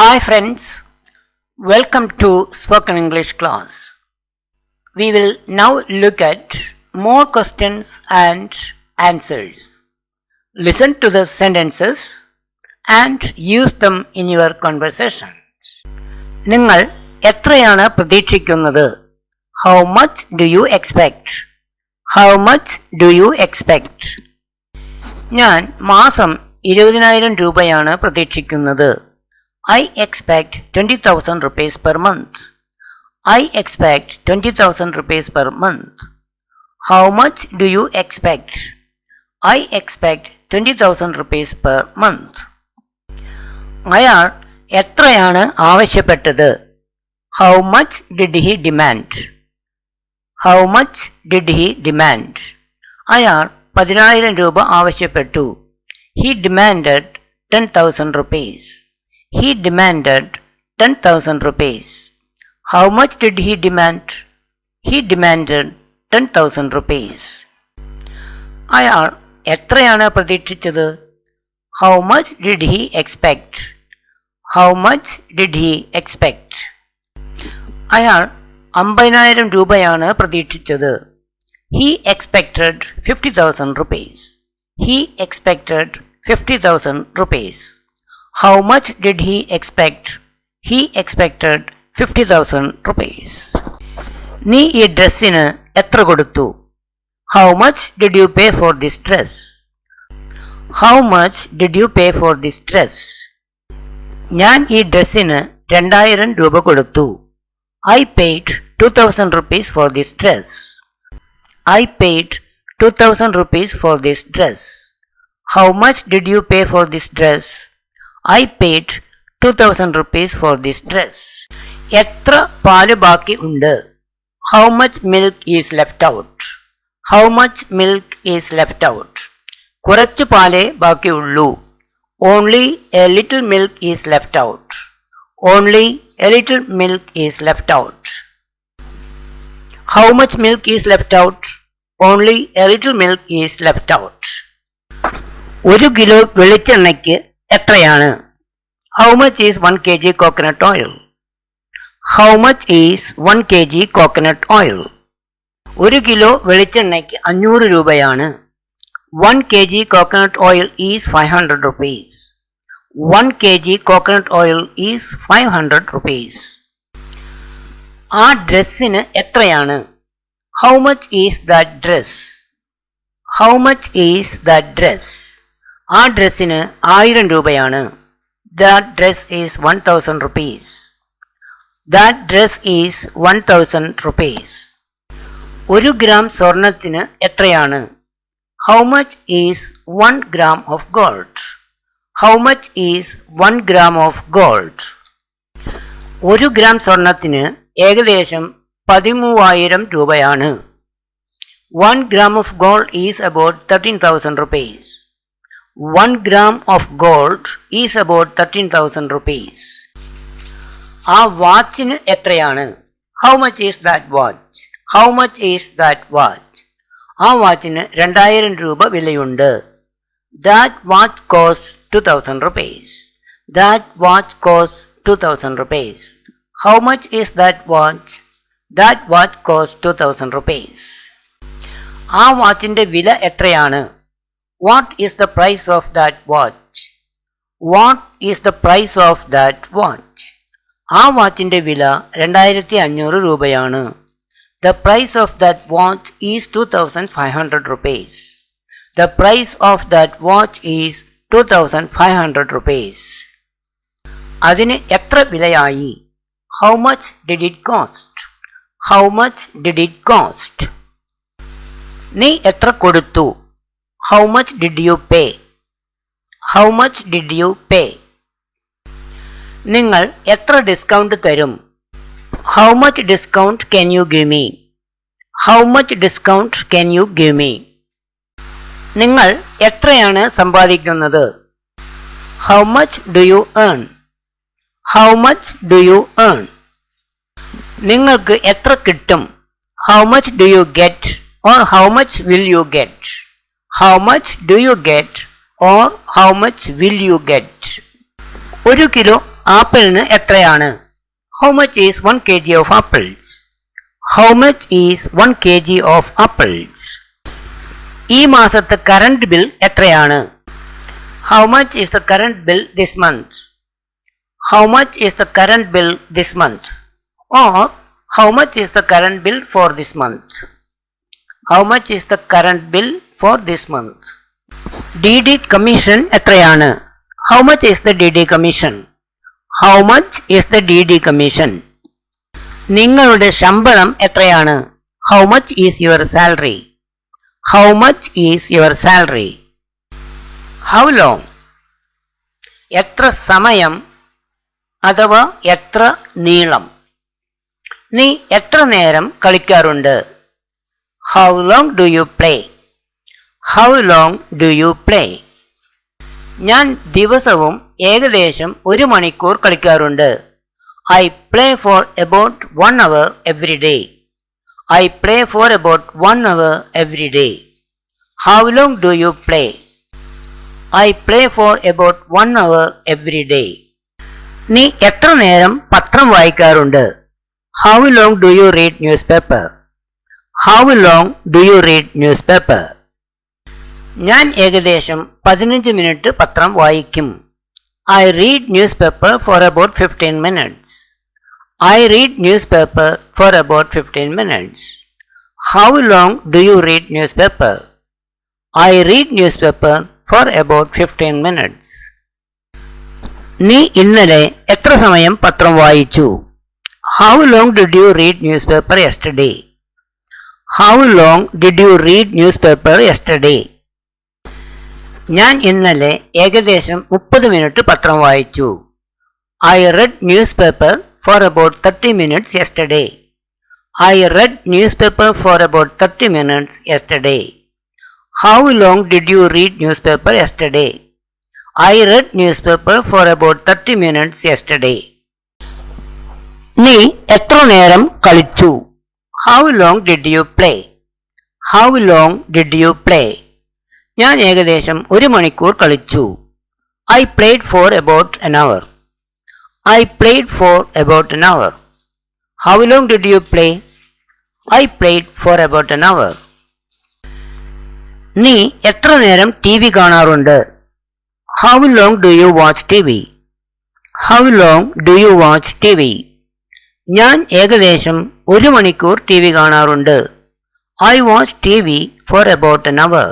Hi friends, welcome to Spoken English class. We will now look at more questions and answers. Listen to the sentences and use them in your conversations. നിങ്ങൾ എത്രയാണ് പ്രതീക്ഷിക്കുന്നത്? How much do you expect? How much do you expect? ഞാൻ മാസം 20,000 രൂപയാണ് പ്രതീക്ഷിക്കുന്നത്. I expect 20,000 rupees per month. I expect 20,000 rupees per month. How much do you expect? I expect 20,000 rupees per month. അയാൾ എത്രയാണ് ആവശ്യപ്പെട്ടത്? How much did he demand? How much did he demand? അയാൾ 10,000 രൂപ ആവശ്യപ്പെട്ടു. He demanded 10,000 rupees. He demanded 10,000 rupees. How much did he demand? He demanded 10,000 rupees. അയാൾ എത്രയാണ് പ്രതീക്ഷിച്ചത്? How much did he expect? How much did he expect? അയാൾ 50,000 രൂപയാണ് പ്രതീക്ഷിച്ചത്. He expected 50,000 rupees. He expected 50,000 rupees. How much did he expect? He expected 50,000 rupees. നീ ഈ ഡ്രസ്സിന് എത്ര കൊടുത്തു? How much did you pay for this dress? How much did you pay for this dress? ഞാൻ ഈ ഡ്രസ്സിന് 2,000 രൂപ കൊടുത്തു. I paid 2,000 rupees for this dress. I paid 2,000 rupees for this dress. How much did you pay for this dress? I paid 2,000 rupees for this dress. എത്ര പാല് ബാക്കി ഉണ്ട്? How much milk is left out? How much milk is left out? കുറച്ചു പാലേ ബാക്കിയുള്ളൂ. Only a little milk is left out. Only a little milk is left out. How much milk is left out? Only a little milk is left out. 1 kilo വെളിച്ചെണ്ണയ്ക്ക് എത്രയാണ്? How much is 1 kg coconut oil? How much is 1 kg coconut oil? 1 kilo വെളിച്ചെണ്ണയ്ക്ക് 500 രൂപയാണ്. 1 kg coconut oil is 500 rupees. 1 kg coconut oil is 500 rupees. ആ ഡ്രസ്സിന് എത്രയാണ്? How much is that dress? How much is that dress? ആ ഡ്രസ്സിന് 1000 രൂപയാണ്. That dress is 1,000 rupees. That dress is 1,000 rupees. 1 gram സ്വർണത്തിന് എത്രയാണ്? How much is 1 gram of gold? How much is 1 gram of gold? 1 gram സ്വർണത്തിന് ഏകദേശം 13,000 രൂപയാണ്. 1 gram of gold is about 13,000 rupees. 1 gram of gold is about 13,000 rupees. ആ വാച്ചിന് എത്രയാണ്? How much is that watch? How much is that watch? ആ വാച്ചിന് 2,000 രൂപ വിലയുണ്ട്. That watch costs 2,000 rupees. That watch costs 2,000 rupees. How much is that watch? That watch costs 2,000 rupees. ആ വാച്ചിന്റെ വില എത്രയാണ്? What is the price of that watch? What is the price of that watch? ആ വാച്ചിന്റെ വില 2,500 രൂപയാണ്. The price of that watch is 2,500 rupees. The price of that watch is 2,500 rupees. അതിന് എത്ര വിലയായി? How much did it cost? How much did it cost? നീ എത്ര കൊടുത്തു? How much did you pay? How much did you pay? നിങ്ങൾ എത്ര discount തരും? How much discount can you give me? How much discount can you give me? നിങ്ങൾ എത്രയാണ് സമ്പാദിക്കുന്നത്? How much do you earn? How much do you earn? നിങ്ങൾക്ക് എത്ര കിട്ടും? How much do you get? Or how much will you get? How much do you get? Or how much will you get? 1 kilo ആപ്പിളിന് എത്രയാണ്? How much is 1 kg of apples? How much is 1 kg of apples? ഈ മാസത്തെ current bill എത്രയാണ്? How much is the current bill this month? How much is the current bill this month? Or how much is the current bill for this month? How much is the current bill for this month? DD commission എത്രയാണ്? How much is the DD commission? How much is the DD commission? നിങ്ങളുടെ ശമ്പളം എത്രയാണ്? How much is your salary? How much is your salary? How long? എത്ര സമയം അഥവാ എത്ര നീളം. നീ എത്ര നേരം കളിക്കാറുണ്ട്? How long do you play? How long do you play? ഞാൻ ദിവസവും ഏകദേശം 1 മണിക്കൂർ കളിക്കാറുണ്ട്. I play for about 1 hour every day. I play for about 1 hour every day. How long do you play? I play for about 1 hour every day. നീ എത്ര നേരം പത്രം വായിക്കാറുണ്ട്? How long do you read newspaper? How long do you read newspaper? ഞാൻ ഏകദേശം 15 minute പത്രം വായിക്കും. I read newspaper for about 15 minutes. I read newspaper for about 15 minutes. How long do you read newspaper? I read newspaper for about 15 minutes. നീ ഇന്നലെ എത്ര സമയം പത്രം വായിച്ചു? How long did you read newspaper yesterday? How long did you read newspaper yesterday? ഞാൻ ഇന്നലെ ഏകദേശം 30 minute പത്രം വായിച്ചു. I read newspaper for about 30 minutes yesterday. I read newspaper for about 30 minutes yesterday. How long did you read newspaper yesterday? I read newspaper for about 30 minutes yesterday. നീ എത്ര നേരം കളിച്ചു? How long did you play? How long did you play? ഞാൻ ഏകദേശം 1 മണിക്കൂർ കളിച്ചു. I played for about an hour. I played for about an hour. How long did you play? I played for about an hour. നീ എത്ര നേരം TV കാണാറുണ്ട്? How long do you watch TV? How long do you watch TV? ഞാൻ ഏകദേശം 1 മണിക്കൂർ TV കാണാറുണ്ട്. I watch TV for about an hour.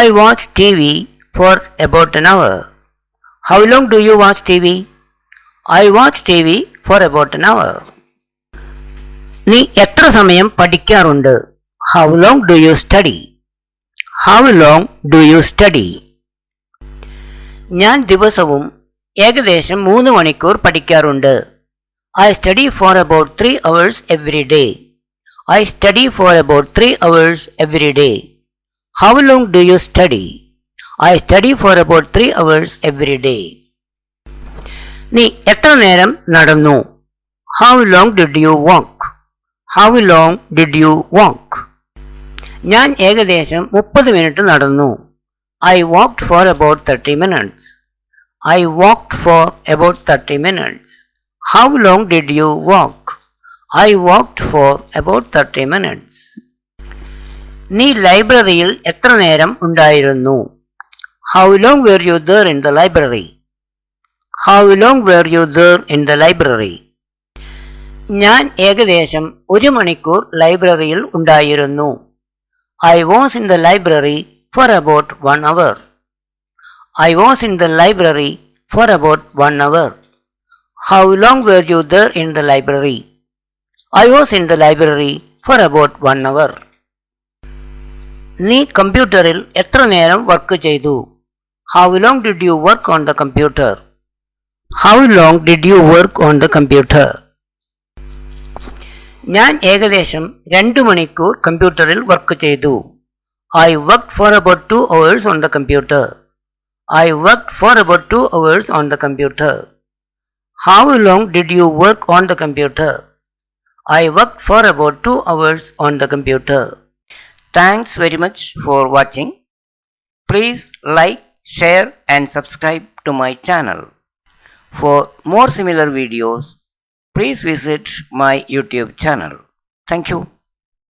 I watch TV for about an hour. How long do you watch TV? I watch TV for about an hour. നീ എത്ര സമയം പഠിക്കാറുണ്ട്? How long do you study? How long do you study? ഞാൻ ദിവസവും ഏകദേശം 3 മണിക്കൂർ പഠിക്കാറുണ്ട്. I study for about 3 hours every day. I study for about 3 hours every day. How long do you study? I study for about 3 hours every day. നീ എത്ര നേരം നടന്നു? How long did you walk? How long did you walk? ഞാൻ ഏകദേശം 30 minute നടന്നു. I walked for about 30 minutes. I walked for about 30 minutes. How long did you walk? I walked for about 30 minutes. നീ ലൈബ്രറിയിൽ എത്ര നേരം ഉണ്ടായിരുന്നു? How long were you there in the library? How long were you there in the library? ഞാൻ ഏകദേശം 1 മണിക്കൂർ ലൈബ്രറിയിൽ ഉണ്ടായിരുന്നു. I was in the library for about 1 hour. I was in the library for about 1 hour. How long were you there in the library? I was in the library for about 1 hour. നീ കമ്പ്യൂട്ടറിൽ എത്ര നേരം work ചെയ്തു? How long did you work on the computer? How long did you work on the computer? ഞാൻ ഏകദേശം 2 മണിക്കൂർ കമ്പ്യൂട്ടറിൽ work ചെയ്തു. I worked for about 2 hours on the computer. I worked for about 2 hours on the computer. How long did you work on the computer? I worked for about 2 hours on the computer. Thanks very much for watching. Please like, share and subscribe to my channel. For more similar videos, please visit my YouTube channel. Thank you.